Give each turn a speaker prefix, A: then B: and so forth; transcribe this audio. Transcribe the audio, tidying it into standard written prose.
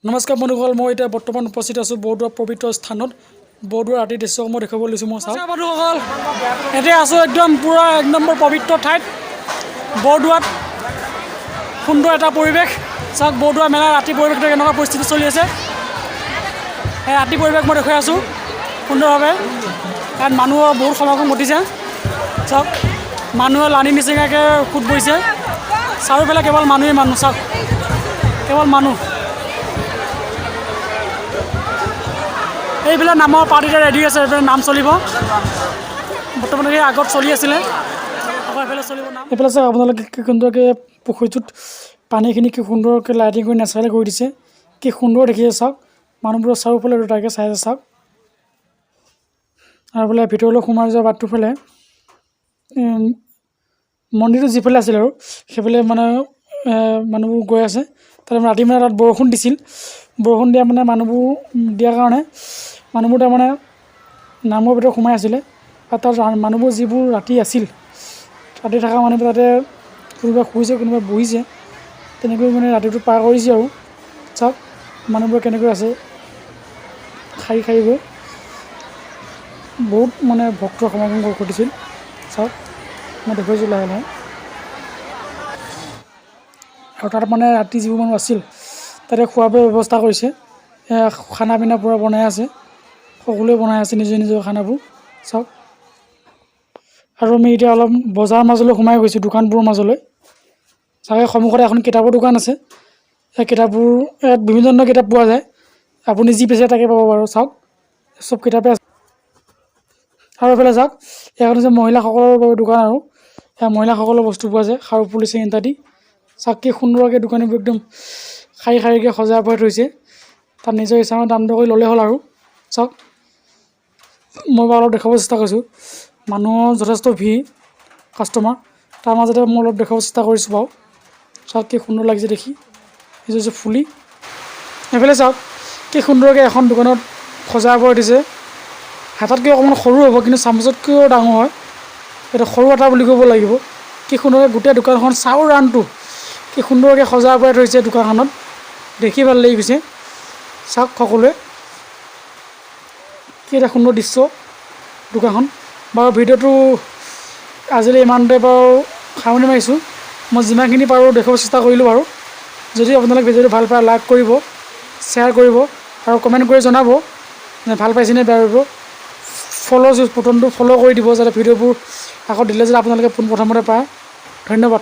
A: নমস্কাৰ বন্ধুসকল, মই এতিয়া বৰ্তমান উপস্থিত আছোঁ বৰদোৱা পবিত্ৰ স্থানত। বৰদোৱা ৰাতিৰ দৃশ্যসমূহ দেখাব লৈছোঁ মই। চাওক বন্ধুসকল, এতিয়া আছোঁ একদম পূৰা এক নম্বৰ পবিত্ৰ ঠাইত বৰদোৱাত। সুন্দৰ এটা পৰিৱেশ। চাওক বৰদোৱা মেলা ৰাতি পৰিৱেশটো কেনেকুৱা পৰিস্থিতি চলি আছে। সেই ৰাতি পৰিৱেশ মই দেখুৱাই আছোঁ সুন্দৰভাৱে। কাৰণ মানুহৰ বহুত সমাগম ঘটিছে। চাওক মানুহে লানি নিচিঙাকৈ সোঁত বৈছে। চাৰিওফালে কেৱল মানুহেই মানুহ। চাওক কেৱল মানুহ। এইবিলাক নামৰ পাৰ্টিতে ৰেডি আছে। এইফালে নাম চলিব বৰ্তমান। এই আগত চলি আছিলে, আকৌ এইফালে চলিব নাম। এইফালে চাওক আপোনালোকে কি সুন্দৰকৈ পুখুৰীটোত পানীখিনি কি সুন্দৰকৈ লাইটিং কৰি নেচাৰেল কৰি দিছে। কি সুন্দৰ দেখিছে চাওক। মানুহবোৰৰ চাৰিওফালে দুটাকৈ চাই আছে চাওক। আৰু বোলে ভিতৰলৈ সোমাই যোৱা বাটটোৰ ফালে মন্দিৰটো যিফালে আছিল আৰু সেইফালে মানে মানুহবোৰ গৈ আছে। তাত ৰাতি মানে তাত বৰষুণ দিছিল। বৰষুণ দিয়া মানে মানুহবোৰ দিয়াৰ কাৰণে মানুহবোৰ তাৰমানে নামৰ ভিতৰত সোমাই আছিলে। আৰু তাত মানুহবোৰ যিবোৰ ৰাতি আছিল, ৰাতি থকা মানুহবোৰ তাতে কোনোবাই শুইছে, কোনোবাই বহিছে, তেনেকৈ মানে ৰাতিটো পাৰ কৰিছে আৰু। চাওক মানুহবোৰ কেনেকৈ আছে শাৰী শাৰী গৈ। বহুত মানে ভক্তৰ সমাগম ঘটিছিল। চাওক মই দেখুৱাইছোঁ লাহে লাহে। আৰু তাত মানে ৰাতি যিবোৰ মানুহ আছিল তাতে খোৱা বোৱাৰ ব্যৱস্থা কৰিছে। খানা পিনা পূৰা বনাই আছে। সকলোৱে বনাই আছে নিজৰ নিজৰ খানাবোৰ। চাওক আৰু আমি এতিয়া অলপ বজাৰৰ মাজলৈ সোমাই গৈছোঁ, দোকানবোৰৰ মাজলৈ। চাওক সন্মুখতে এখন কিতাপৰ দোকান আছে। সেই কিতাপবোৰ ইয়াত বিভিন্ন ধৰণৰ কিতাপ পোৱা যায়। আপুনি যি বিচাৰে তাকে পাব বাৰু। চাওক চব কিতাপে আছে। আৰু এইফালে চাওক এখন হৈছে মহিলাসকলৰ বাবে দোকান আৰু সেয়া মহিলাসকলৰ বস্তু পোৱা যায়। খাৰু পুলি চেইন ইত্যাদি। চাওক কি সুন্দৰকৈ দোকানীবোৰ একদম শাৰী শাৰীকৈ সজাই পৰাই থৈছে। তাত নিজৰ ইচ্ছামতে দাম দৰ কৰি ল'লে হ'ল আৰু। চাওক মই বাৰু অলপ দেখাব চেষ্টা কৰিছোঁ। মানুহৰ যথেষ্ট ভিৰ, কাষ্টমাৰ। তাৰ মাজতে মই অলপ দেখাব চেষ্টা কৰিছোঁ বাৰু। চাওক কি সুন্দৰ লাগিছে দেখি। এইযোৰ হৈছে ফুলি। এইফালে চাওক কি সুন্দৰকৈ এখন দোকানত সজাই পৰাই দিছে। হাততকৈ অকণমান সৰু হ'ব, কিন্তু চামুচতকৈও ডাঙৰ হয়। এইটো সৰু এটা বুলি ক'ব লাগিব। কি সুন্দৰকৈ গোটেই দোকানখন চাউৰ ৰানটো কি সুন্দৰকৈ সজাই পৰাই থৈছে দোকানখনত। দেখি ভাল লাগি গৈছে। চাওক সকলোৱে কি এটা সুন্দৰ দৃশ্য দোকানখন। বাৰু ভিডিঅ'টো আজিলৈ ইমানতে বাৰু সামৰণি মাৰিছোঁ। মই যিমানখিনি পাৰোঁ দেখুৱাব চেষ্টা কৰিলোঁ বাৰু। যদি আপোনালোকে ভিডিঅ'টো ভাল পায় লাইক কৰিব, শ্বেয়াৰ কৰিব আৰু কমেণ্ট কৰি জনাব যে ভাল পাইছেনে বেয়া পাব। বটনটো ফ'ল' কৰি দিব যাতে ভিডিঅ'বোৰ আকৌ দিলে যাতে আপোনালোকে পোনপ্ৰথমতে পায়। ধন্যবাদ।